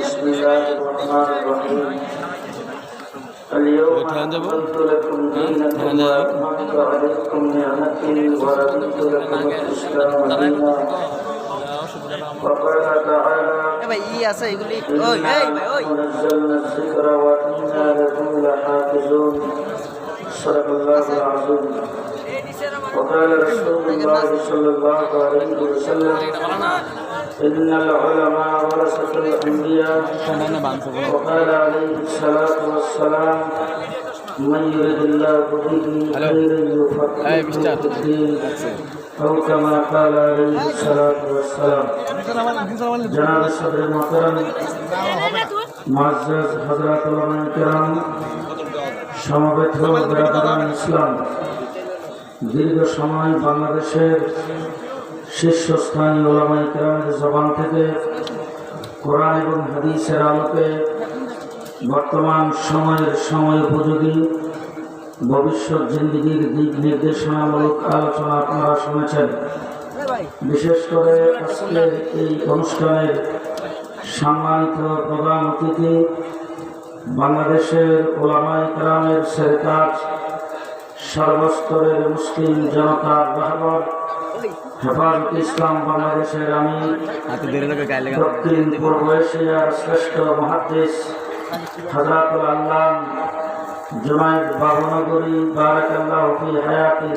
بسم الله الرحمن الرحيم اليوم أكملت لكم دينكم وأتممت عليكم نعمتي ورضيت لكم الإسلام دينا وقال تعالى إنا نزلنا الذكر وإنا له لحافظون صدق الله العظيم وقال رسول الله صلى الله عليه وسلم إن العلماء ورثة الأنبياء وقال عليه الصلاة والسلام من يرد الله به خيرا يفقهه في الدين أو كما قال عليه الصلاة والسلام جناب صدر محترم معزز حضرات علماء کرام সমবেত বিরাদরান ইসলাম দীর্ঘ সময় বাংলাদেশের শীর্ষস্থানীয় ওলামায়ে কেরামের জবান থেকে কোরআন এবং হাদিসের আলোকে বর্তমান সময় উপযোগী ভবিষ্যৎ জিন্দেগির দিক নির্দেশনামূলক আলোচনা আপনারা শুনেছেন। বিশেষ করে আজকের এই অনুষ্ঠানের সম্মানিত প্রধান অতিথি বাংলাদেশের ওলামায়ে কেরামের সেরেতাজ, সর্বস্তরের মুসলিম জনতার রাহবার, হেফাজত ইসলাম বাংলাদেশের আমির, দক্ষিণ পূর্ব এশিয়ার শ্রেষ্ঠ মুহাদ্দিস হযরতুল আল্লাম জুনায়েদ বাবনগরী বারাকাল্লাহু ফি হায়াতি,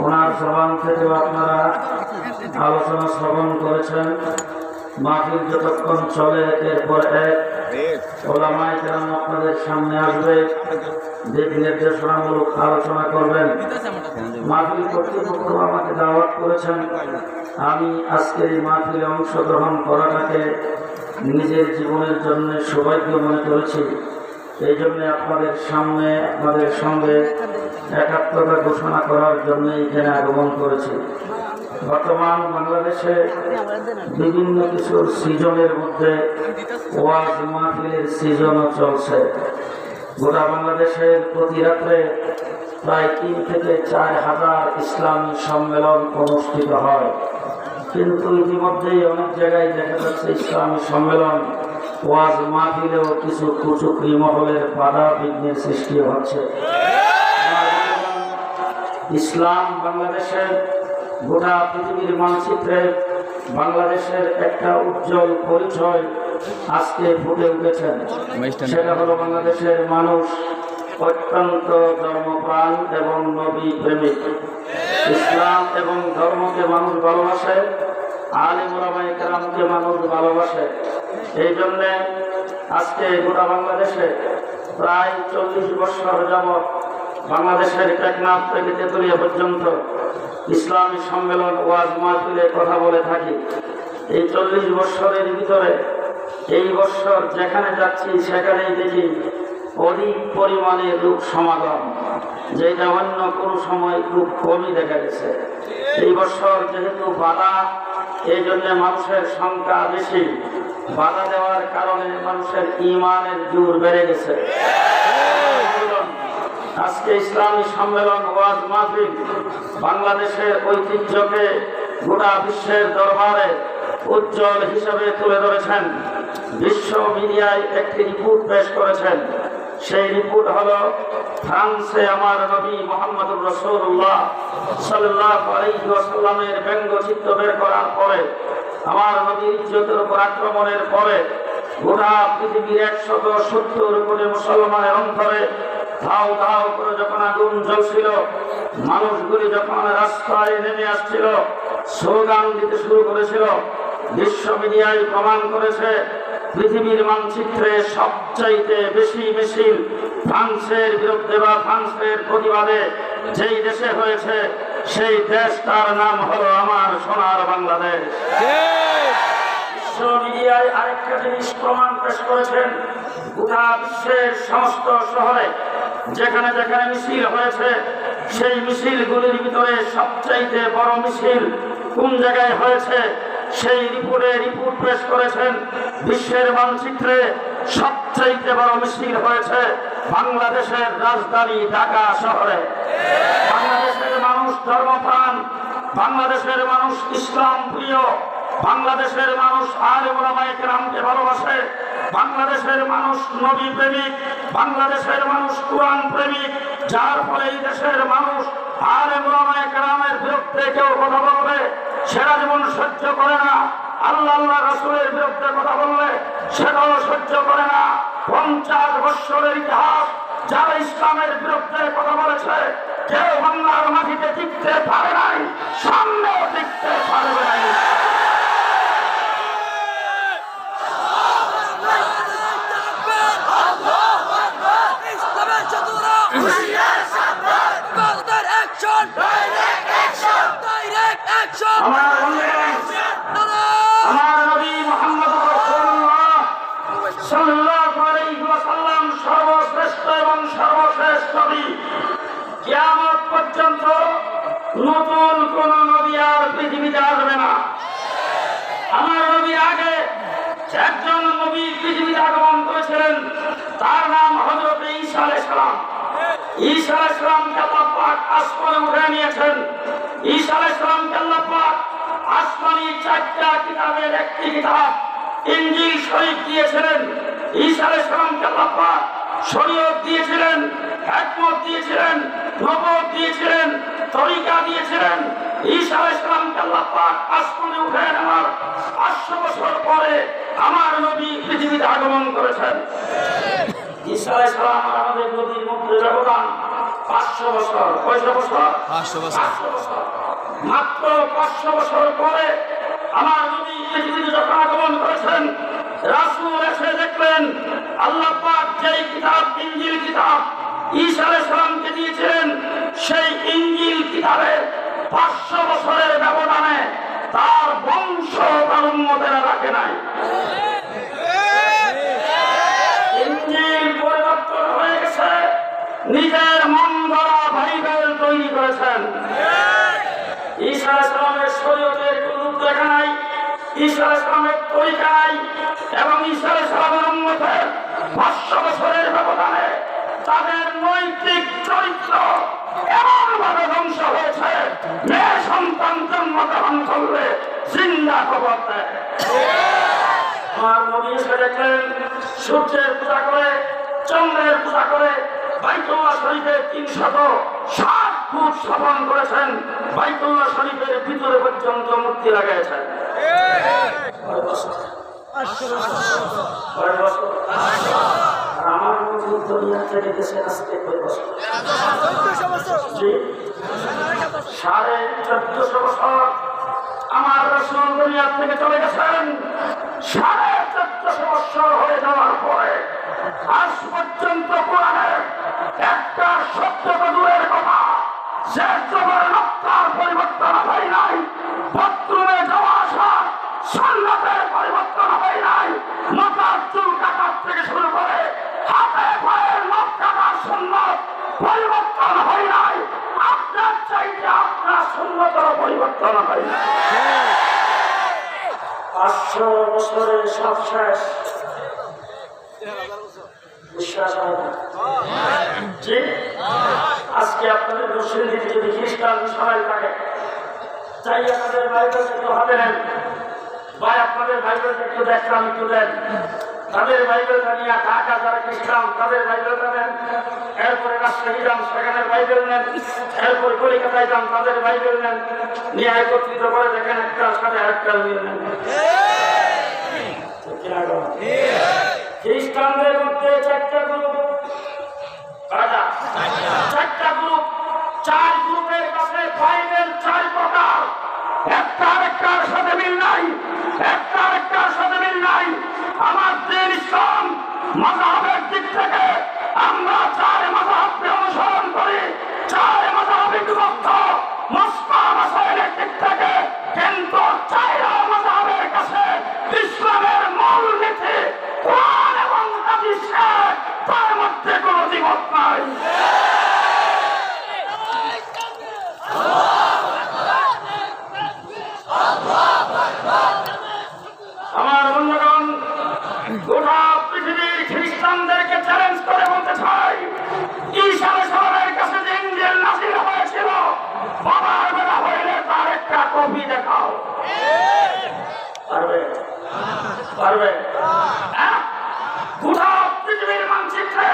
ওনার জবান থেকে আপনারা আলোচনা শ্রবণ করেছেন। মাহফিল যতক্ষণ চলে এরপর এক ওলামায়ে কেরাম আপনাদের সামনে আসবে, দিক নির্দেশনামূলক আলোচনা করবেন। মাহফিল কর্তৃপক্ষ আমাকে দাওয়াত করেছেন, আমি আজকের এই মাহফিলে অংশগ্রহণ করাটাকে নিজের জীবনের জন্য সৌভাগ্য মনে করেছি। এই জন্য আপনাদের সামনে আপনাদের সঙ্গে একাত্মতা ঘোষণা করার জন্য এখানে আগমন করেছি। বর্তমান বাংলাদেশে বিভিন্ন কিছু সিজনের মধ্যে ওয়াজ মাহফিলের সিজনও চলছে। গোটা বাংলাদেশের প্রতি রাত্রে প্রায় 3 থেকে 4 হাজার ইসলামী সম্মেলন অনুষ্ঠিত হয়, কিন্তু ইতিমধ্যেই অনেক জায়গায় দেখা যাচ্ছে ইসলামী সম্মেলন ওয়াজ মাহফিলেও কিছু কুচুকরি মহলের বাধা বিঘ্নের সৃষ্টি হচ্ছে। ইসলাম বাংলাদেশের গোটা পৃথিবীর মানচিত্রে বাংলাদেশের একটা উজ্জ্বল পরিচয় আজকে ফুটে উঠেছেন। সেটা হলো বাংলাদেশের মানুষ অত্যন্ত ধর্মপ্রাণ এবং নবী প্রেমিক। ইসলাম এবং ধর্মকে মানুষ ভালোবাসে, আলেম ওলামায়ে কেরামকে মানুষ ভালোবাসে। এই জন্যে আজকে গোটা বাংলাদেশে প্রায় 40 বছর যাবৎ বাংলাদেশের টেকনাফ থেকে তেতুলিয়া পর্যন্ত ইসলামী সম্মেলন ওয়াজ মাহফিলে কথা বলে থাকি। এই 40 বছরের ভিতরে এই বছর যেখানে যাচ্ছি সেখানেই দেখি অধিক পরিমাণে লোক সমাগম, যেটা অন্য কোনো সময় খুব কমই দেখা গেছে। এই বছর যেহেতু বাধা, এই জন্য মানুষের সংখ্যা বেশি। বাধা দেওয়ার কারণে মানুষের ঈমানের জোর বেড়ে গেছে। আজকে ইসলামী সম্মেলন ওয়াজ মাহফিল বাংলাদেশের ঐতিহ্যকে গোটা বিশ্বের দরবারে উজ্জ্বল হিসাবে তুলে ধরেছেন। বিশ্ব মিডিয়ায় একটি রিপোর্ট পেশ করেছেন। সেই রিপোর্ট হলো ফ্রান্সে আমার নবী মুহাম্মদুর রাসূলুল্লাহ সাল্লাল্লাহু আলাইহি ওয়াসাল্লামের ব্যঙ্গচিত্র বের করার পরে, আমার নবীর ইজ্জতের উপর আক্রমণের পরে গোটা পৃথিবীর 170 কোটি মুসলমানের অন্তরে ধাও ধাও করে যখন আগুন জ্বলছিল, মানুষগুলি যখন রাস্তায় নেমে আসছিল, স্লোগান দিতে শুরু করেছিল, বিশ্ব মিডিয়ায় প্রমাণ করেছে পৃথিবীর মানচিত্রে সবচাইতে বেশি মিছিল ফ্রান্সের বিরুদ্ধে বা ফ্রান্সের প্রতিবাদে যেই দেশে হয়েছে, সেই দেশটার নাম হলো আমার সোনার বাংলাদেশ। বিশ্ব মিডিয়ায় আরেকটা জিনিস প্রমাণ পেশ করেছেন, গোটা বিশ্বের সমস্ত শহরে যেখানে যেখানে মিছিল হয়েছে, সেই মিছিলগুলির ভিতরে সবচাইতে বড় মিছিল কোন জায়গায় হয়েছে, সেই রিপোর্ট পেশ করেছেন। বিশ্বের মানচিত্রে সবচাইতে বড় মিছিল হয়েছে বাংলাদেশের রাজধানী ঢাকা শহরে। বাংলাদেশের মানুষ ধর্মপ্রাণ, বাংলাদেশের মানুষ ইসলাম প্রিয়, বাংলাদেশের মানুষ আলেম ওলামায়ে কেরামকে ভালোবাসে, বাংলাদেশের মানুষ নবী প্রেমিক, বাংলাদেশের মানুষ কুরআন প্রেমিক, যার ফলে এই দেশের মানুষ আলেম ওলামায়ে কেরামের বিরুদ্ধে কেউ কথা বলবে সেটা যেমন সহ্য করে না, আল্লাহ রাসূলের বিরুদ্ধে কথা বললে সেটাও সহ্য করে না। 50 বছরের ইতিহাস যারা ইসলামের বিরুদ্ধে কথা বলেছে কেউ বাংলার মাটিতে টিকতে পারে নাই, সামনেও টিকতে পারবে না। আমার নবী মুহাম্মদ রাসূলুল্লাহ সাল্লাল্লাহু আলাইহি ওয়াসাল্লাম সর্বশ্রেষ্ঠ এবং সর্বশেষ নবী। কিয়ামত পর্যন্ত নতুন কোন নবী আর পৃথিবীতে আসবে না। আমার নবীর আগে একজন নবী পৃথিবীতে আগমন করেছিলেন, তার নাম হযরত ঈসা আলাইহিস সালাম। ঈসা আলাইহিস সালামকে আল্লাহ পাক আসমানে উঠিয়ে নিয়েছেন। ঈসা আলাইহিস সালামকে আল্লাহ পাক আসমানি 4টা কিতাবের একটি কিতাব ইনজিল শরীফ দিয়েছিলেন। ঈসা আলাইহিস সালামকে আল্লাহ পাক শরীয়ত দিয়েছিলেন, হিকমত দিয়েছিলেন, নবুয়ত দিয়েছিলেন, তরিকা দিয়েছিলেন। ঈসা আলাইহিস সালামকে আল্লাহ পাক আসমানে উঠিয়ে নেওয়ার 500 বছর পরে আমার নবী পৃথিবীতে আগমন করেছেন। ঈসা আলাইহিস সালাম আর আমাদের নবীর মধ্যে ব্যবধান 500 বছর। কয়টা বছর? 500 বছর। মাত্র 500 বছর পরে আমার নবী পৃথিবীতে যখন আগমন করেছেন, রাসূল এসে দেখলেন আল্লাহ পাক যেই কিতাব ইনজিল কিতাব ঈসা আলাইহিস সালামকে দিয়েছিলেন, সেই ইনজিল কিতাবের 500 বছরের ব্যবধানে তার বংশ তার উম্মতেরা রাখে নাই। ইনজিল পরিবর্তন হয়ে গেছে, নিজের মন গড়া বাইবেল তৈরি করেছেন। ঈসা আলাইহিস সালামের শরীয়তের কোনো রূপ দেখা নাই, ঈসা আলাইহিস সালামের তরিকা নাই, এবং ঈসা আলাইহিস সালামের উম্মতের 500 বছরের ব্যবধানে তাদের নৈতিক চরিত্র এমনভাবে ধ্বংস হয়েছে, মেয়ে সন্তান জন্মগ্রহণ করলে জিন্দা কবর দেয়। আমার নবী এসে দেখলেন সূর্যের পূজা করে, চন্দ্রের পূজা করে, বাইতুল্লাহ শরীফে 360 ফুট স্থাপন করেছেন, বাইতুল্লাহ শরীফের ভিতরে পর্যন্ত মূর্তি লাগাইছেন। আমার নবী দুনিয়া থেকে দেশে আসতে 1450 বছর আমার রাসূল দুনিয়া থেকে চলে গেছেন। 1450 বছর হয়ে যাওয়ার পরে আজ পর্যন্ত কোরআনের একটা শব্দ দূরের কথা, যে জবর নক্তার পরিবর্তন হয় নাই, বাথরুমে যাওয়া আসা সুন্নতের পরিবর্তন হয় নাই, মাথার চুল কাটার থেকে শুরু করে হাতে পায়ের নখ কাটার সুন্নত পরিবর্তন হয় নাই। আপনার চাইতে আপনার সুন্নতের পরিবর্তন হয় নাই। 500 বছরের সব শেষ। বিশ্বাস হয় না? জি, আজকে আপনাদের মুসলিম যদি খ্রিস্টান সবাই থাকে, চাই আপনাদের বাইবেল একটু হাতে নেন, ভাই আপনাদের বাইবেল একটু দেখলাম, একটু দেন, তাদের বাইবেলটা নিয়ে ঢাকা যারা খ্রিস্টান তাদের বাইবেলটা নেন, এরপরে রাজশাহী যান সেখানের বাইবেল নেন, এরপরে কলিকাতায় যান তাদের বাইবেল নেন, নিয়ে একত্রিত করে দেখেন একটার সাথে আরেকটা মিল নেন। খ্রিস্টানদের মধ্যে 4টা গ্রুপ, 4টা গ্রুপ, 4 গ্রুপের কাছে বাইবেল 4 প্রকার, একটা আরেকটার সাথে মিল নাই, একটা আরেকটার সাথে মিল নাই। আমার দিন ইসলাম মাযহাবের দিক থেকে আমরা 4 মাযহাবকে অনুসরণ করি, 4 মাযহাবে বিভক্ত মুসলিম মাসাইলের দিক থেকে, কিন্তু 4 মাযহাবের কাছে ইসলামের মূল নীতি কোরআন এবং হাদিসে, তার মধ্যে কোনো দ্বিমত নাই। আমার বন্ধুগণ, গোটা পৃথিবীর খ্রিস্টানদেরকে চ্যালেঞ্জ করে বলতে চাই, ঈসা আলাইহিস সালামের কাছে যে ইনজিল নাযিল হয়েছিল, বাবার বেলা হইলে তার একটা কপি দেখাও। পারবে পারবে গোটা পৃথিবীর মানচিত্রে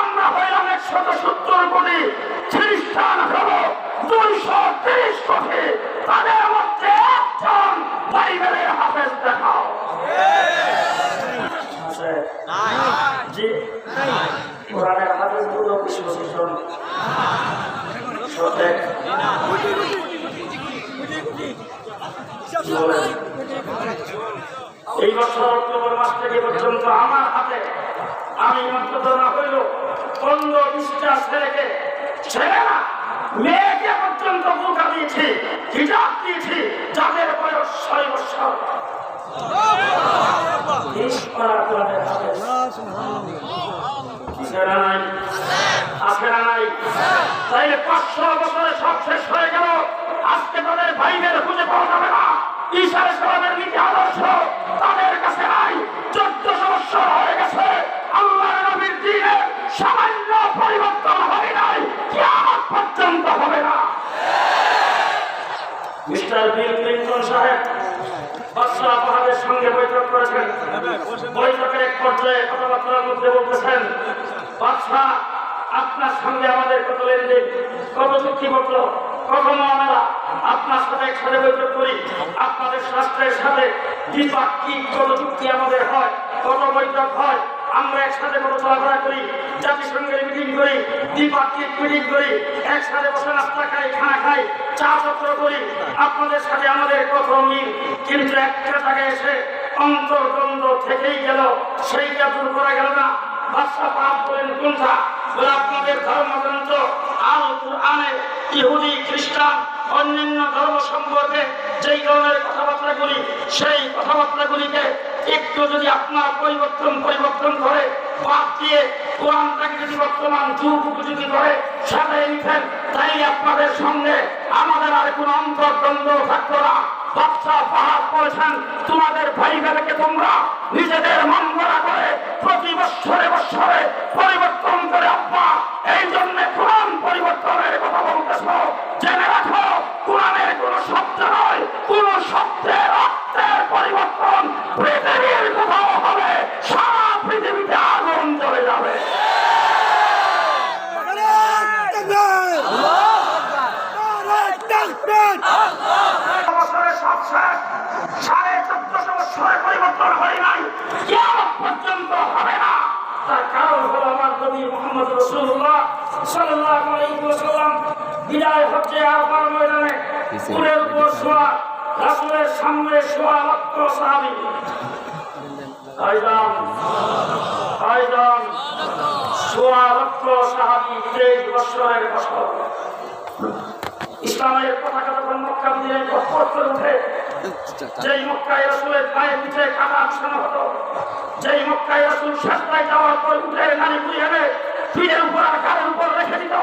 আমরা হইলাম 170 কোটি, খ্রিস্টান হলো 230 কোটি, তাদের মধ্যে একজন বাইবেলের হাফেজ দেখাও। জি কোরআনের হাফেজ গুলো 20-25 জন সঠিক এই বছর অক্টোবর মাস থেকে পর্যন্ত আমার হাতে আমি অন্তত না হইল 15-20টা ছেলেকে, ছেলে না মেয়েকে পর্যন্ত বোকা দিয়েছি, হিজাব দিয়েছি, যাদের বয়স 6 বছর। তাইলে 500 বছরে সব শেষ হয়ে গেল, আজকে তাদের ভাইদের খুঁজে পাওয়া যাবে না। ঈসা আলাইহিস সালামের নীতি আদর্শ তাদের কাছে নাই, 1400 বছর হয়ে গেছে, আল্লাহর নবীর দ্বীনে সামান্য পরিবর্তন হয় নাই, কিয়ামত পর্যন্ত হবে না। মিস্টার বিল ক্লিনটন সাহেব বাদশাহ ফাহাদের সঙ্গে বৈঠক করেছেন। বৈঠকের এক পর্যায়ে কথাবার্তার মধ্যে বলতেছেন, বাদশাহ আপনার সঙ্গে আমাদের কত লেনদেন, কত চুক্তিপত্র, কত মামলা, আপনার সাথে একসাথে বৈঠক করি, আপনাদের শাস্ত্রের সাথে দ্বিপাক্ষিক কত চুক্তি আমাদের হয়, কত বৈঠক হয়, আমরা একসাথে কত চলাফেরা করি, জাতিসংঘের মিটিং করি, দ্বিপাক্ষিক মিটিং করি, একসাথে বসে নাস্তা খাই, খানা খাই, চা পত্র করি, আপনাদের সাথে আমাদের কত মিল। কিন্তু একটা জায়গায় এসে অন্তর্দ্বন্দ্ব থেকেই গেল, সেইটা দূর করা গেল না। বাদশা পাপ করেন কোনটা? বলে আপনাদের ধর্মগ্রন্থ আল কুরআনে ইহুদি, খ্রিস্টান, অন্যান্য ধর্ম সম্পর্কে যেই ধরনের কথাবার্তাগুলি, সেই কথাবার্তাগুলিকে একটু যদি আপনার পরিবর্তন করে বাদ দিয়ে কোরআনটাকে যদি বর্তমান যুগ উপযোগী করে সাজাই নিতেন, তাই আপনাদের সঙ্গে আমাদের আর কোনো অন্তর্দ্বন্দ্ব থাকতো না। বাদশা ফাহাদ বলেছেন, তোমাদের ভাই বোনকে তোমরা নিজেদের মন গড়া করে প্রতি বৎসরে বৎসরে পরিবর্তন করে আব্বা, এই জন্য কোরআন পরিবর্তনের কথা বলতেছ। জেনে রাখো, কোরআনের কোন শব্দ নয়, কোন শব্দের অর্থের পরিবর্তন পৃথিবীর কোথাও হবে, সারা পৃথিবীতে আগুন জ্বলে যাবে। পরিবর্তন হয় নাই, কিয়ামত পর্যন্ত হবে না। তার কারণ হলো আমার নবী মুহাম্মদ রাসূলুল্লাহ সাল্লাল্লাহু আলাইহি ওয়াসাল্লাম বিদায় হজ্জে আরাফার ময়দানে উটের উপর শোয়া, রাসূলের সামনে শোয়া লক্ষ সাহাবী। আইদান শোয়া লক্ষ সাহাবী, 23 বছরের বছর। ইসলামের পতাকা যখন মক্কা মদিনায় পথ করে উঠে, যেই মক্কায় রাসূলের পায়ের পিঠে কাটা বিছানো হতো, যেই মক্কায় রাসূল সাজদায় যাওয়ার পর উঠে নানি বুড়িয়ে পিঠের উপর আর ঘাড়ের উপর রেখে দিত,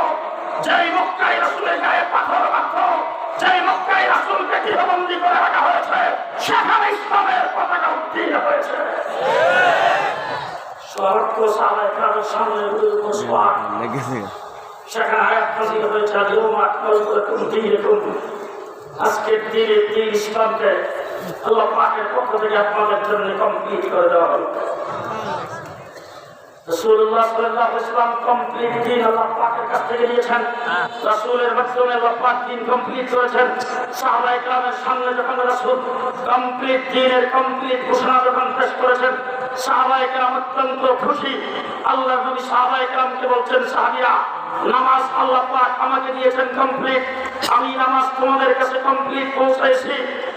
যেই মক্কায় রাসূলের গায়ে পাথর মারত, যেই মক্কায় রাসূলকে গৃহবন্দী করে রাখা হয়েছে, সেখানে ইসলামের পতাকা উত্তীর্ণ হয়েছে। সর্ব সাহাবায়ে কেরামের সামনে সেখানে আয়াত নাযিল হয়েছে, আল-ইয়াওমা আকমালতু লাকুম দীনাকুম। আজকের দিনে দিন ইসলামকে আল্লাহ পাকের পক্ষ থেকে আপনাদের জন্য কমপ্লিট করে দেওয়া হলো। রাসূলুল্লাহ সাল্লাল্লাহু আলাইহি ওয়াসাল্লাম কমপ্লিট দিন আল্লাহ পাকের কাছ থেকে নিয়েছেন, রাসূলের মাধ্যমে আল্লাহ পাক দিন কমপ্লিট করেছেন। সাহাবায়ে কেরামের সামনে যখন রাসূল কমপ্লিট দিনের কমপ্লিট ঘোষণা যখন পেশ করেছেন, সাহাবায়ে কেরাম অত্যন্ত খুশি। আল্লাহর নবী সাহাবায়ে কেরামকে বলছেন, সাহাবীরা, নামাজ আল্লাহ পাক আমাকে দিয়েছেন কমপ্লিট, আমি নামাজ তোমাদের কাছে কমপ্লিট পৌঁছাইছি।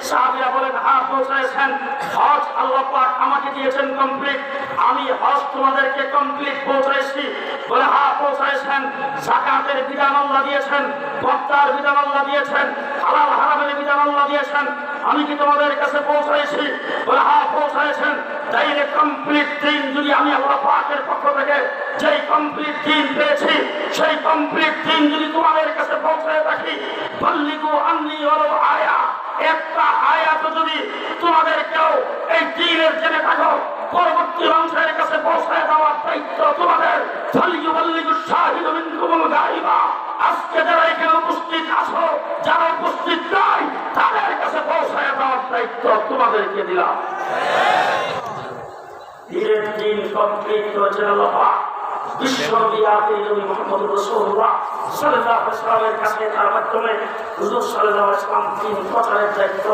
সাহাবীরা বলেন, হ্যাঁ পৌঁছাইছেন। হজ আল্লাহ পাক আমাকে দিয়েছেন কমপ্লিট, আমি হজ তোমাদেরকে কমপ্লিট পৌঁছাইছি। বলে, হ্যাঁ পৌঁছাইছেন। যাকাতের বিধান আল্লাহ দিয়েছেন, পর্দার বিধান আল্লাহ দিয়েছেন, হালাল হারামের বিধান আল্লাহ দিয়েছেন, আমি কি তোমাদের কাছে পৌঁছাইছি? বলে, হ্যাঁ পৌঁছাইছেন। তাইলে কমপ্লিট দিন যদি আমি আল্লাহ পাকের পক্ষ থেকে যেই কমপ্লিট দিন পেয়েছি, সেই কমপ্লিট দিন যদি তোমাদের কাছে পৌঁছায় থাকি, বল্লিগু আন্নী ওয়ালাউ আয়া, একটা আয়াত যদি তোমাদের কেউ এই দিনের জেনে থাকো, পরবর্তী মানুষের কাছে পৌঁছায় দেওয়ার দায়িত্ব তোমাদের। ফালিয়ুবাল্লিগু শাহিদু মিনকুমুল গায়বা, আজকে যারা এখানে উপস্থিত আছো, যারা উপস্থিত নাই, তাদের কাছে পৌঁছায় দেওয়ার দায়িত্ব তোমাদের। তাদেরকে দিলাম। ধীরে দিন কমপ্লিট করেছেন আল্লাহ পাক। বিশ্বনবী আখির নবী মুহাম্মদ রাসূলুল্লাহ সাল্লাল্লাহু আলাইহি ওয়াসাল্লামের কাছে তার মাধ্যমে হুজুর সাল্লাল্লাহু আলাইহি ওয়াসাল্লাম দিন প্রচারের দায়িত্ব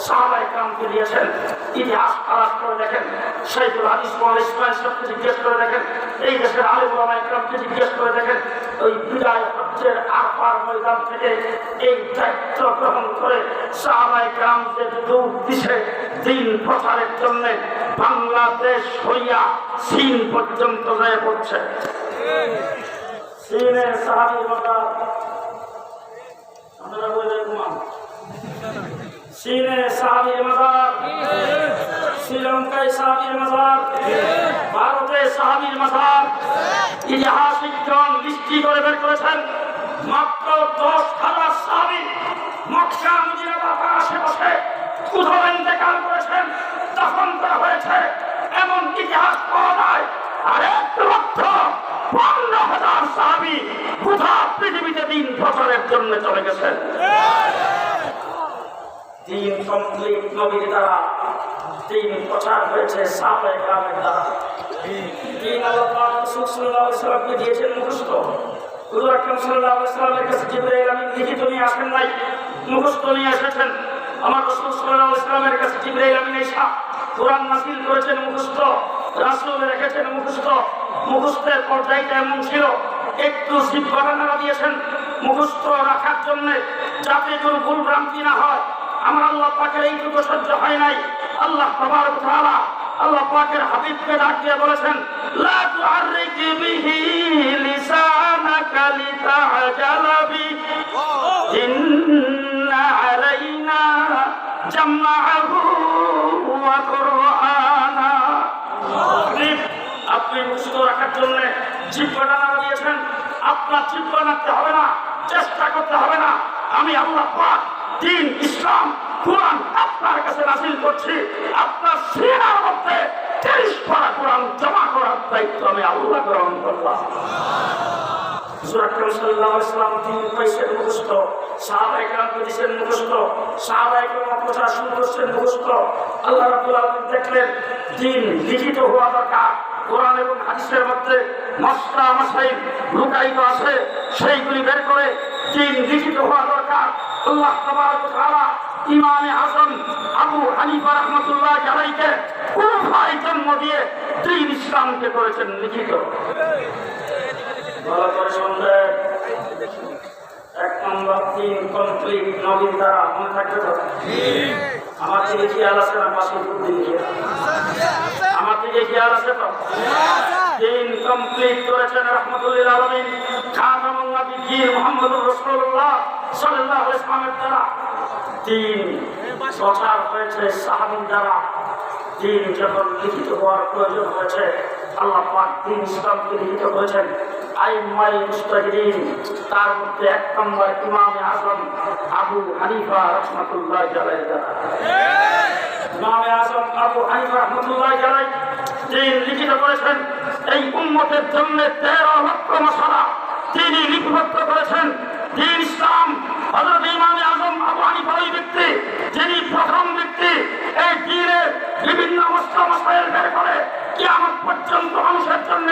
সাহাবায়ে কেরামকে দিয়েছেন। ইতিহাস আলাপ করে দেখেন, শাইখুল হাদিস ওয়াল ইসলাম সবকে জিজ্ঞেস করে দেখেন, এই দেশের আলেম ওলামায়ে কেরামকে জিজ্ঞেস করে দেখেন, ওই বিদায় হজ্জের আরফার ময়দান থেকে এই দায়িত্ব গ্রহণ করে সাহাবায়ে কেরামদের দৌড় দিছে দিন প্রচারের জন্য বাংলাদেশ হইয়া চীন পর্যন্ত যায় পড়ছে। চীনের সাহাবীর মাজার আপনারা বললেন ঘুমান, চীনে সাহাবীর মাজার, শ্রীলঙ্কায় সাহাবীর মাজার, ভারতে সাহাবীর মাজার। ইতিহাসবিদগণ দৃষ্টি করে বের করেছেন মাত্র 10,000 সাহাবী মক্কা মদিনার আশেপাশে কোথাও ইন্তেকাল করেছেন, দাফন করা হয়েছে এমন ইতিহাস পাওয়া যায়। আর 1,15,000 সাহাবী গোটা পৃথিবীতে দিন প্রচারের জন্য চলে গেছেন। দিন কমপ্লিট নবীর দ্বারা, দিন প্রচার হয়েছে সাহাবায়ে কেরামের দ্বারা। দিন আল্লাহ পাক রাসূল সাল্লাল্লাহু আলাইহি ওয়াসাল্লামকে দিয়েছেন মুখস্থ। হুজুর আকরাম সাল্লাল্লাহু আলাইহি ওয়াসাল্লামের কাছে জিবরাইল আমিন লিখিত নিয়ে আসেন নাই, মুখস্থ নিয়ে এসেছেন। আমার রাসূল সাল্লাল্লাহু আলাইহি ওয়াসাল্লামের কাছে জিবরাইল আমিন এসে কোরআন নাযিল করেছেন মুখস্থ, রাসূল রেখেছেন মুখস্থ। মুখস্থের পর্যায়টা এমন ছিল, একটু জিহ্বা দিয়েছেন মুখস্থ রাখার জন্য যাতে কোনো ভুল ভ্রান্তি না হয়। আমার আল্লাহ পাকের এইটুকু সহ্য হয় নাই। আল্লাহ তাবারক ওয়া তাআলা আল্লাহ পাকের হাবিবকে ডাক দিয়ে বলেছেন, লা তুহাররিক বিহি লিসানাকা লিতা'জালা বি ইন্না আলাইনা জামআহু ওয়া কুরআনা। আপনি মুখস্থ রাখার জন্য জিহ্বাটা নাড়া দিয়েছেন, আপনার জিহ্বা নাড়তে হবে না, চেষ্টা করতে হবে না। আমি আল্লাহ পাক দিন ইসলাম কোরআন আপনার কাছে নাযিল করছি, আপনার সিনার মধ্যে 30 পারা কোরআন জমা করার দায়িত্ব আমি আল্লাহ গ্রহণ করলাম। হুজুর আকরাম সাল্লাল্লাহু আলাইহি ওয়াসাল্লাম দিন পাইছেন মুখস্থ, সাহাবায়ে কেরামকে দিয়েছেন মুখস্থ, সাহাবায়ে কেরাম প্রচার শুরু করছেন মুখস্থ। আল্লাহ রাব্বুল আলামিন দেখলেন দিন লিখিত হওয়া দরকার। কোরআন এবং হাদিসের মধ্যে মশলা মাসাইল লুকায়িত আছে, সেইগুলি বের করে দিন লিখিত হওয়া দরকার। আল্লাহ তাবারক ওয়া তাআলা ইমামে আযম আবু হানিফা রাহমাতুল্লাহি আলাইহিকে কুফায় জন্ম দিয়ে দিন ইসলামকে করেছেন লিখিত। ভালো করে শুনবেন, 1 নম্বর দিন কমপ্লিট নবীর দ্বারা, মনে থাকবে তো? আমার দিকে খেয়াল আছে না? পাশে দিকে আমার দিকে খেয়াল আছে তো? দিন কমপ্লিট করেছেন রাহমাতুল লিল আলামিন খাতামুন নবিয়্যিন মুহাম্মদুর রাসূলুল্লাহ সাল্লাল্লাহু আলাইহি ওয়াসাল্লামের দ্বারা। দিন প্রচার হয়েছে সাহাবীর দ্বারা। দিন যখন লিখিত হওয়ার প্রয়োজন হয়েছে, আল্লাহ পাক দিন ইসলামকে লিখিত করেছেন আইম্মাই মুজতাহিদিন, তার মধ্যে 1 নম্বর ইমামে আযম আবু হানিফা রাহমাতুল্লাহি আলাইহি দ্বারা। ইমামে আযম আবু হানিফা রাহমাতুল্লাহি আলাইহি দিন লিখিত করেছেন। এই উম্মতের জন্য 13 লক্ষ মাসালা তিনি লিপিবদ্ধ করেছেন। দিন ইসলাম হযরত ইমামে আযম আবু হানিফা ওই ব্যক্তি যিনি প্রথম ব্যক্তি এই দ্বীনের বিভিন্ন মসলা মাসাইল বের করে কিয়ামত পর্যন্ত মানুষের জন্য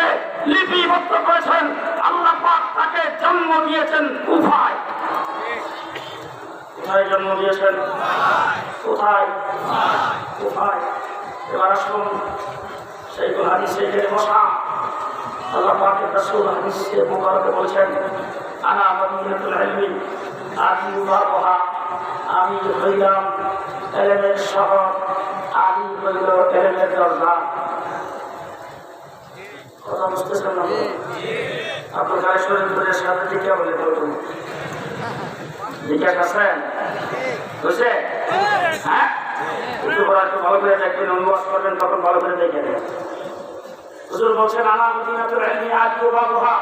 লিপিবদ্ধ করেছেন। আল্লাহ পাক তাকে জন্ম দিয়েছেন কুফায়। কোথায় জন্ম দিয়েছেন? কোথায়? কুফায়। এবার আসুন শাইখুল হাদিস এখানে বসা। আল্লাহ পাকের রাসূল হাদিসে মুবারকে বলেছেন, আনা মাদিনাতুল ইলমি আতিউহা, আমি হইলাম ইলমের শহর, আমি হইল ইলমের দরজা। কথা বুঝতেছেন না? আপনার গায়ে শরীর করে সাথে টিকা বলে বলুন, টিকা কাছেন বুঝছে? হ্যাঁ, একটু ভালো করে দেখবেন, অনুবাদ করবেন, তখন ভালো করে দেখে নেবেন। হুজুর বলছেন, আনা মাদিনাতুল ইলমি আতিউহা,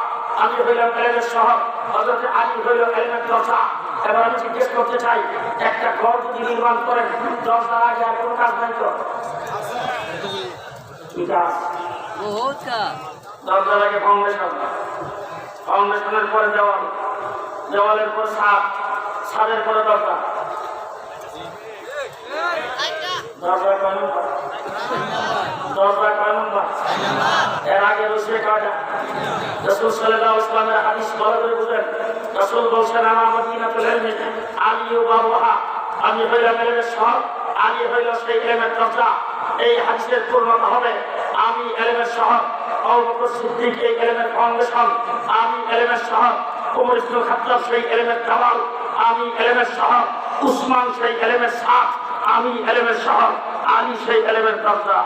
আমি হইলাম ইলমের শহর, হযরত আলী হইল ইলমের দরজা। এবার আমি জিজ্ঞেস করতে চাই, একটা ঘর যদি নির্মাণ করেন, দরজার আগে আর কোনো কাজ নাই তো? কি কাজ? দরজার আগে ফাউন্ডেশন, ফাউন্ডেশনের পরে দেওয়াল, দেওয়ালের পর ছাদ, ছাদের পরে দরজা। দরজা কয় নম্বর? দরজা কয় নম্বর? এর আগে রয়েছে কয়টা? রাসূল সাল্লাল্লাহু আলাইহি ওয়াসাল্লামের হাদিস ভালো করে বুঝেন। রাসূল বলছেন আমার মদিনাতুল ইলমি আলী ওয়া বাবুহা, আমি হইলাম ইলমের শহর, আলী হইল সেই ইলমের দরজা। এই হাদিসের পূর্ণতা হবে আমি ইলমের শহর, আবু বকর সিদ্দিক এই ইলমের ফাউন্ডেশন, আমি ইলমের শহর, ওমর ইবনে খাত্তাব সেই ইলমের দালাল, আমি ইলমের শহর, উসমান সেই ইলমের সাপ, আমি ইলমের শহর, আলী সেই ইলমের দরজা।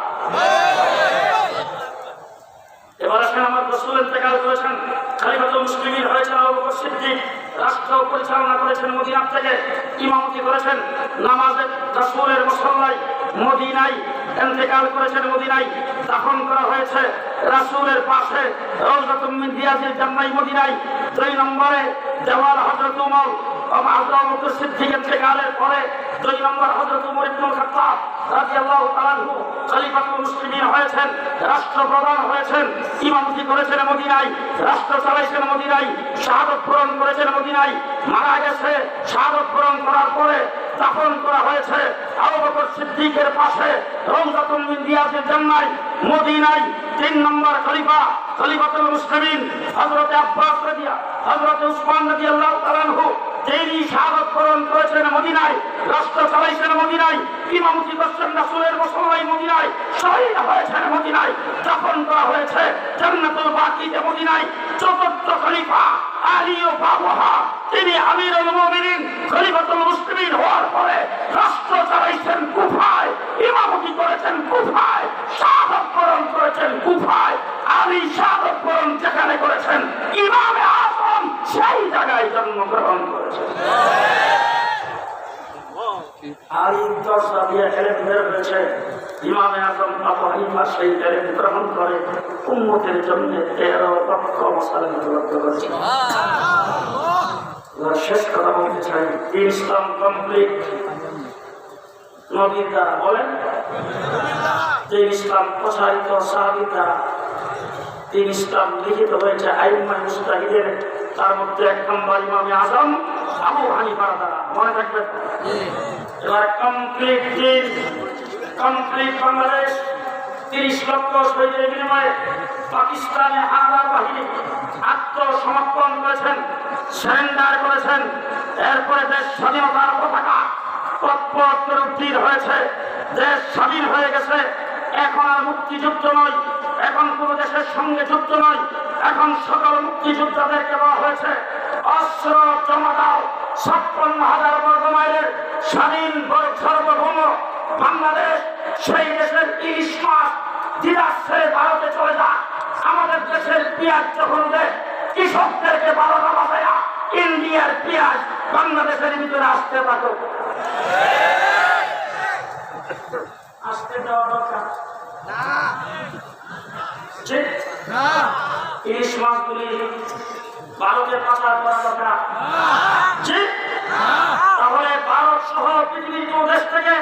এবার আসেন আমার রাসূল ইন্তেকাল করেছেন, খলিফাতুল মুসলিমিন হয়েছেন আবু বকর সিদ্দিক, রাষ্ট্র পরিচালনা করেছেন মদিনা থেকে, ইমামতি করেছেন নামাজে রাসূলের মুসল্লায় মদিনায়, ইন্তেকাল করেছেন মদিনায়, দাফন করা হয়েছে রাসূলের পাশে রওজাতুম মিন রিয়াজিল জান্নাহ মদিনায়। 2 নম্বরে দেওয়াল হযরত উমর আবু বকর সিদ্দিক ইন্তেকালের পরে 2 নম্বর হযরত উমর ইবনে খাত্তাব রাদিয়াল্লাহু তাআলা আনহু খলিফাতুল মুসলিমিন হয়েছেন, রাষ্ট্রপ্রধান হয়েছেন, ইমামতি করেছেন মদিনায়, রাষ্ট্র চালাইছেন মদিনায়, শাহাদাত বরণ করেছেন মদিনায়, মারা গেছে। শাহাদাত বরণ করার পরে দাফন করা হয়েছে আবু বকর সিদ্দিকের পাশে রওজাতুল মিন রিয়াজিল জান্নাহ মদিনায়। 3 নম্বর খলিফা খলিফাতুল মুসলিমিন হযরত আব্বাস হযরত উসমান রাদিয়াল্লাহু তাআলা আনহু, তিনি শাহাদাত বরণ করেছেন মদিনায়, রাষ্ট্র চালাইছেন মদিনায়, ইমামতি করছেন রাসূলের মুসল্লায় মদিনায়, শহীদ হয়েছেন মদিনায়, দাফন করা হয়েছে জান্নাতুল বাকিতে মদিনায়। 4th খলিফা আলী ও বাবুহা, তিনি আমিরুল মুমিনিন খলিফাতুল মুসলিমিন হওয়ার পরে রাষ্ট্র চালাইছেন কুফায়, ইমামতি করেছেন কুফায়, শাহাদাত বরণ করেছেন কুফায়। আলী শাহাদাত বরণ যেখানে করেছেন ইমামে আযম সেই জায়গায় জন্মগ্রহণ করেছেন। আলীর দরজা দিয়ে ইলম বের হয়েছে, ইমামে আযম আবু হানিফা সেই ইলম গ্রহণ করে উম্মতের জন্য 13 লক্ষ মাসালা উপলব্ধ করেছেন। শেষ কথা বলতে চাই, ইসলাম কমপ্লিট নবীর দ্বারা, বলেন যে ইসলাম প্রসারিত সাহাবীর দ্বারা, ইসলাম লিখিত হয়েছে আইম্মায়ে মুজতাহিদের, তার মধ্যে 1 নম্বর ইমামে আযম আবু হানিফার দ্বারা, মনে রাখবেন। এবার কমপ্লিট দিন, কমপ্লিট বাংলাদেশ। 30 লক্ষ শহীদের বিনিময়ে পাকিস্তানে হানাদার বাহিনী আত্মসমর্পণ করেছেন, সারেন্ডার করেছেন। এরপরে দেশ স্বাধীনতার পতাকা পথ উত্তীর্ণ হয়েছে, দেশ স্বাধীন হয়ে গেছে। এখন আর মুক্তিযুদ্ধ নয়, এখন কোন দেশের সঙ্গে যুদ্ধ নয়, এখন সকল মুক্তিযোদ্ধাদেরকে বলা হয়েছে অস্ত্র জমা দাও। 56,000 বর্গ মাইলের স্বাধীন সার্বভৌম বাংলাদেশ, সেই দেশের ইলিশ মাছ দিনাজ ছেড়ে ভারতে চলে যাক। আমাদের দেশের পেঁয়াজ যখন দেয় কৃষকদেরকে 12টা বাজায়া ইন্ডিয়ার পেঁয়াজ বাংলাদেশের ভিতরে আসতে পারত, আসতে দেওয়া দরকার না। ইলিশ মাছগুলি ভারতে পাচার করা দরকার, তাহলে ভারত সহ পৃথিবীর কোন দেশ থেকে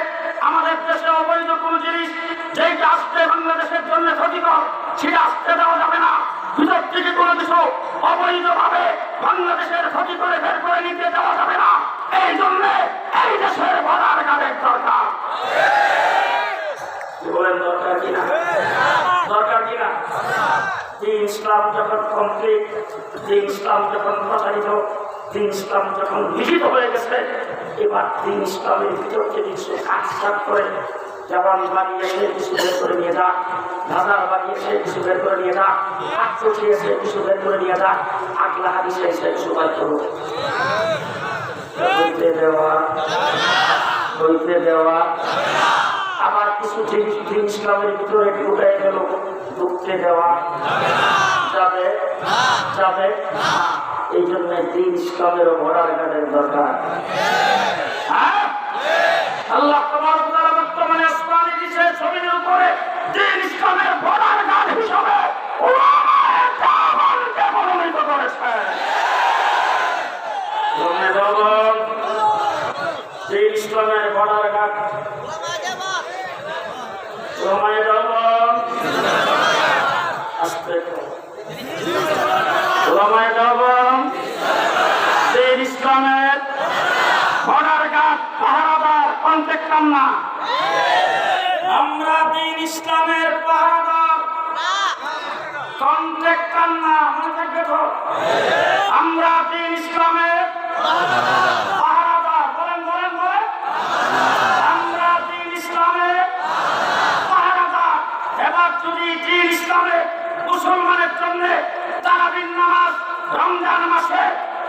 আমাদের দেশে অবৈধ কোন জিনিস যেটা আসতে বাংলাদেশের জন্য ক্ষতিকর সেটা আসতে দেওয়া যাবে না। ভিতর থেকে কোনো কিছু অবৈধভাবে বাংলাদেশের ক্ষতি করে বের করে নিতে দেওয়া যাবে না। এই জন্য এই দেশের বর্ডার গার্ডের দরকার। বলেন দরকার কিনা? দরকার কিনা? দিন ইসলাম যখন কমপ্লিট, দিন ইসলাম যখন প্রচারিত, দিন ইসলাম যখন লিখিত হয়ে গেছে, এবার দিন ইসলামের ভিতর থেকে কিছু কাজ করে জবান বানিয়ে সে কিছু বের করে নিয়ে যাক, বাজার বানিয়ে সে কিছু বের করে নিয়ে যাক, হাত চুটিয়ে সে কিছু বের করে নিয়ে যাক, আগলা হাদিসে সে কিছু বাই করুক। হইতে দেওয়া, হইতে দেওয়া। আবার কিছু দিন ইসলামের ভিতরে ঢুকে গেল, ঢুকতে দেওয়া যাবে, যাবে। এই জন্য দিন ইসলামের বর্ডার গার্ডের দরকার। আল্লাহ বর্তমানে আসমানি নিচের জমিনের উপরে দিন ইসলামের বর্ডার গার্ড হিসাবে মনোনীত করেছে। দিন ইসলামের বর্ডার গার্ড ইসলামের বর্ডার গার্ড পাহারাদার কন্ট্রাক্টর না। আমরা দিন ইসলামের পাহারাদার, কন্ট্রাক্টর না, মনে থাকবে তো। আমরা দিন ইসলামের পাহারাদার, বলেন বলেন বলেন। আমরা দিন ইসলামের পাহারাদার। এবার যদি দিন ইসলামের মুসলমানের জন্য তারাবির নামাজ রমজান মাসে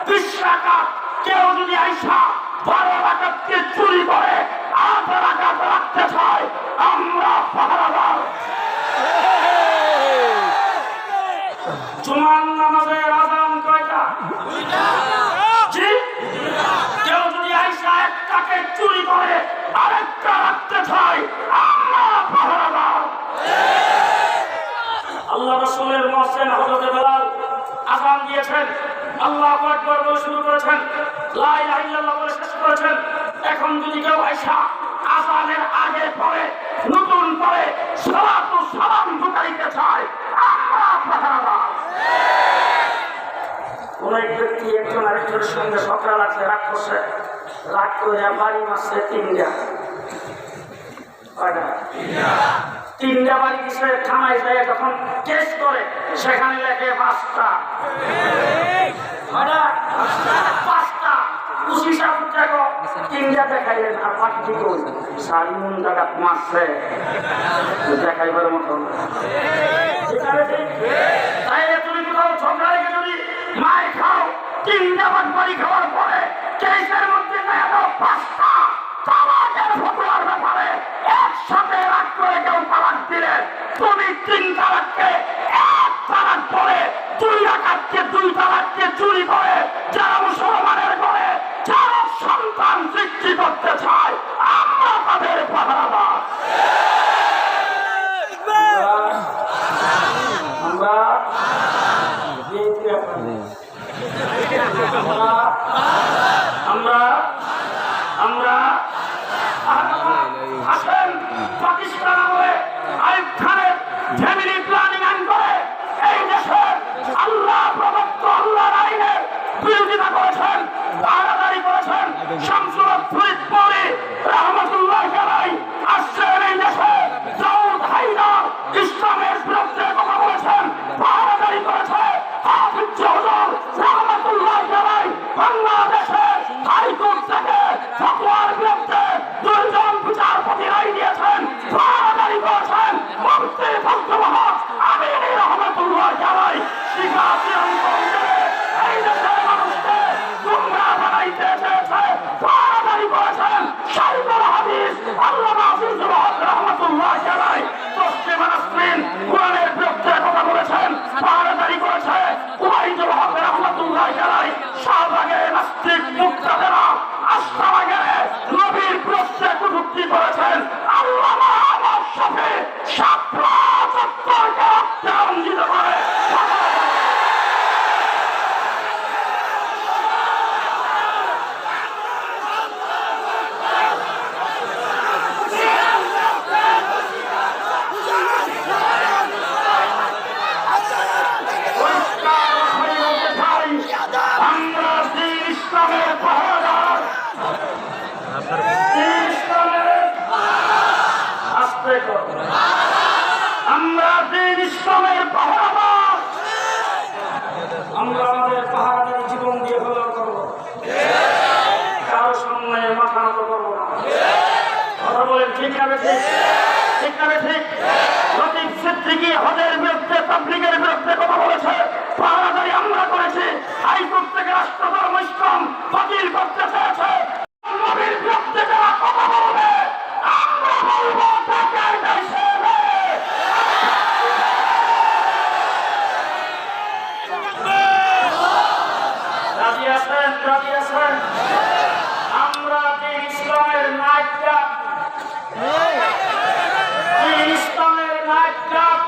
20 রাকাত, কেউ যদি আইসা 12 রাকাতকে চুরি করে 8 রাকাত রাখতে চায়, আমরা পাহারাদার। জুমার নামাজের আযান কয়টা? জি, কেউ যদি আইসা একটাকে চুরি করে আরেকটা রাখতে চায়, আমরা পাহারাদার। আল্লাহ রাসূলের মুয়াজ্জিন হযরত বেলাল আযান দিয়েছেন, আল্লাহু আকবার বলে শুরু করেছেন, লা ইলাহা ইল্লাল্লাহ বলে শেষ করেছেন। এখন যদি কেউ আইসা আযানের আগে পরে নতুন করে সালাতু সালাম ঢুকাইতে চায়, আমরা পাহারাদার। কোন এক ব্যক্তি একজন আরেকজনের সঙ্গে ঝগড়া লাগছে, রাগ করছে, রাগ করে বাড়ি মারছে 3টা। কয়টা? 3টা বাড়ি দিছে। থানায় যায় যখন কেস করে সেখানে লেখে 5টা। 5টা খুশি সাবুক দেখো, 3টা দেখাইলেন আর বাকি কই সারিমুন টাকা মারছে দেখাইবার মতো। তাইলে তুমি কোথাও ঝগড়া লেগে যদি মাই খাও, 3টা বাড়ি খাওয়ার পরে কেসের মধ্যে নেয় 5টা তালাকের ফতোয়ার ব্যাপারে একসাথে রাগ করে কেউ তালাক দিলে, তুমি 3 তালাককে 1 তালাক পরে 2 রাকাতকে 2 তালাককে চুরি করে যারা মুসলমানের ঘরে যারা সন্তান সৃষ্টি করতে চায়, আমরা তাদের পাহারাদার। আমরা আমরা আমরা আসেন পাকিস্তান আমলে আইয়ুব খানের ফ্যামিলি প্ল্যানিং আইন করে এই দেশে আল্লাহ প্রদত্ত আল্লাহর আইনের বিরোধিতা করেছেন, পাহারাদারি করেছেন। শামসুল হক ফরিদপুরি রহমতুল্লাহি আলাইহি আসছেন এই দেশে, দাউদ হায়দার ইসলামের বিরুদ্ধে কথা বলেছেন, পাহারাদারি করেছে। হাফিজ হুজুর রহমতুল্লাহি আলাইহি বাংলাদেশে হাইকোর্ট থেকে ফতোয়ার বিরুদ্ধে 2 জন বিচারপতি রায় দিয়েছেন, পাহারাদারি করেছেন। মুফতি ফজলুল হক আমিনী রহমতুল্লাহি আলাইহি শিক্ষার্থী আন্দোলনে এই দেশের মানুষকে গুমরাহ বানাইতে চেয়েছে, পাহারাদারি করেছেন। শাইখুল হাদিস আল্লামা আজিজুল হক রহমতুল্লাহি আলাইহি পশ্চিমা নাসরিন কোরআনের বিরুদ্ধে কথা বলেছেন, পাহারাদারি করেছে। উবাইদুল হক রহমতুল্লাহি আলাইহি শাহবাগে নাস্তিক মুক্তাদেরা আস্তাবাগে নবীর বিরুদ্ধে কটূক্তি করেছেন। আল্লামা আহমদ শফী শাপলা চত্বরকে রক্তে রঞ্জিত করে আমরা দিন ইসলামের পাহারাদার। আমরা আমাদের পাহারাদারি জীবন দিয়ে হলেও করবো, কারো সামনে মাথা নত করবো না। কথা বলেন ঠিক না ঠিক? ঠিক না ঠিক? লতিফ সিদ্দিকী হজের বিরুদ্ধে তাবলীগের বিরুদ্ধে কথা বলেছে, পাহারাদারি আমরা করেছি। হাইকোর্ট থেকে রাষ্ট্রধর্ম ইসলাম বাতিল করতে চেয়েছে, নবীর বিরুদ্ধে যারা কথা বলবে আমরা বলবো তাকে দেশে রাজি আছেন, রাজি আছেন। আমরা দিন ইসলামের নাইট ক্লাব, দিন ইসলামের নাইট ক্লাব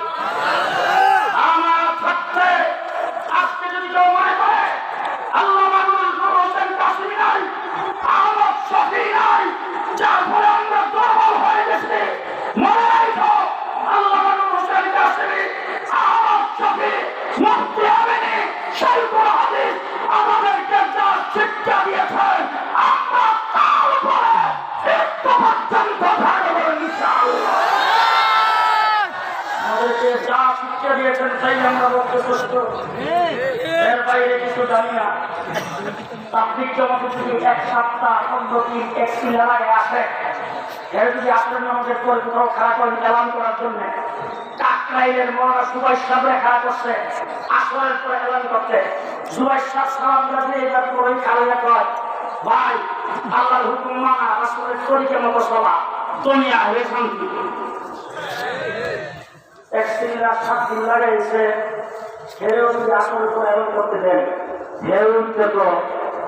যা শিক্ষা দিয়েছেন তাই আমরা বলতে সুস্থ, এর বাইরে কিছু জানি না। তাবলীগ জমাতে যদি 1 সপ্তাহ 15 দিন এক্সিলা লাগে আসে, এর যদি আপনার আমাদের করে কোথাও খারাপ করে এলান করার জন্য কাকরাইলের মৌলানা সুভাষ সাহেবরা খারাপ করছে, আসরের পরে এলান করতে সুভাষ সাহেব সালাম দিয়ে এবার পরে খারাপ কয়, ভাই আল্লাহর হুকুম মানা, রাসূলের তরিকা মতো চলা, দুনিয়া হয়ে শান্তি। এক্সিলা 7 দিন লাগাইছে, হেরেও যদি আসরের পরে এলান করতে দেন, হেরেও তো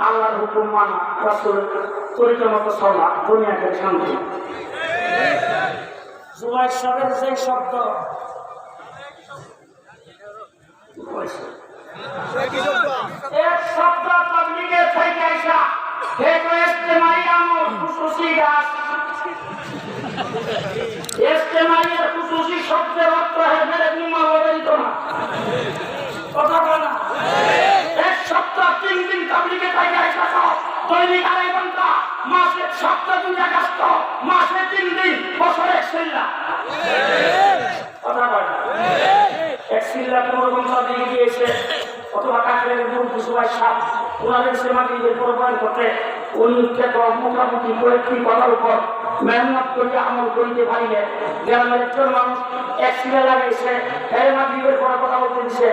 আল্লাহর হুকুম মানা, রাসূলের তরিকা মতো চলা, দুনিয়া হয়ে শান্তি। সুভাষ সাহেবের যে শব্দ এক সপ্তাহ তাবলীগের থেকে আইসা এক ইস্তেমাই আমল খুশুসি গাছ, ইস্তেমাইয়ের খুশুসি শব্দের অর্থ হেফের নিমা ব্যবহৃত না, কথা বলা। এক সপ্তাহ 3 দিন তাবলীগে থেকে আইসা দৈনিক 2.5 ঘন্টা, মাসে সপ্তাহ 2 আগস্ট, মাসে 3 দিন, বছরে 1 সিল্লা, কথা বলা। 1 সিল্লা 15 ঘন্টা দিকে গিয়েছে, অথবা কাকরাইলের মুরব্বী সুভাষ সাহেব ওনাদের সেমাটিদের প্রবয়ন করতে উনি মোটামুটি কয়েকটি কথার উপর মেহনত করিয়া আমল করিতে পারিলে গ্রামের একজন মানুষ 1 সিলা লাগাইছে, এই মাটিদের পরে কথা বলতে দিছে,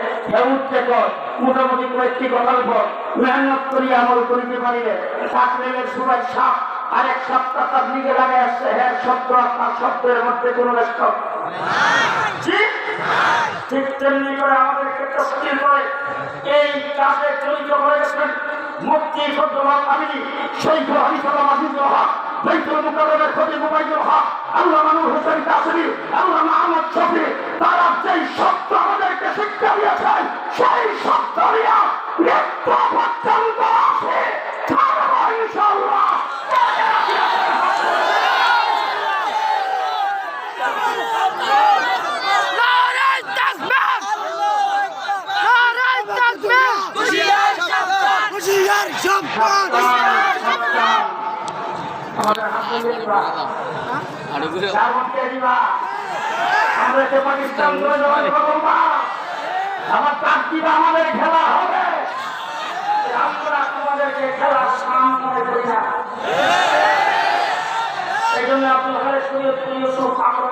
উঠতে কর মোটামুটি কয়েকটি কথার উপর মেহনত করিয়া আমল করিতে পারিলে কাকরাইলের সুভাষ সাহেব আর 1 সপ্তাহ তাবলীগে লাগাই আসছে, হ্যাঁ শব্দ আপনার শব্দের মধ্যে কোনো ব্যস্ত ঠিক তেমনি করে আমাদেরকে তসলিম করে এই কাজে জড়িত হয়ে গেছেন মুফতি ফজলুল আমিনী, শহীদ হানিফুল্লাহ মাজিদুল হক, বাইতুল মুকাররমের খতিব উবাইদুল হক, আল্লামা নূর হোসেন কাসেমী, আল্লামা আহমদ শফি, তারা যেই শব্দ আমাদেরকে শিক্ষা দিয়েছেন সেই শব্দ নিয়ে মৃত্যু পর্যন্ত আছে ইনশাআল্লাহ। আমাদের হাতে দিবা, আমাদেরকে পাকিস্তান আমার তার দিবা, আমাদের খেলা হবে, আমরা তোমাদেরকে খেলার সামনে করি না। এই জন্য আপনার শরীয়তপুর ইউসুফ আমরা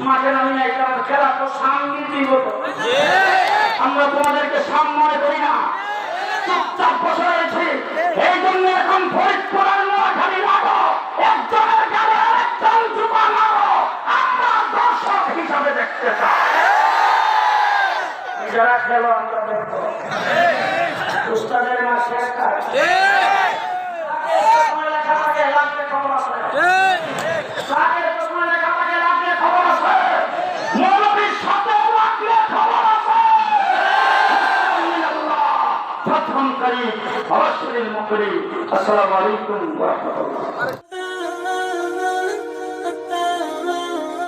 মাঝে নামি না, এটা খেলা তো সাংগীতিক হতো, আমরা তোমাদেরকে সম্মান করি না, চুপচাপ বসে রয়েছি। এই জন্য এখন ফরিদপুরের নোয়াখালী লাগো, একজনের গালে আরেকজন জুতা মারো, আমরা দর্শক হিসাবে দেখতে চাই। যারা খেলো আমরা দেখবো, উস্তাদের মা শেষ কাজ খবর আছে, খবর আছে, মৌলবীর সাথে লাগলে খবর আছে। প্রথম করি অবশ্যই মুকরি। আসসালামু আলাইকুম ওয়া রাহমাতুল্লাহ।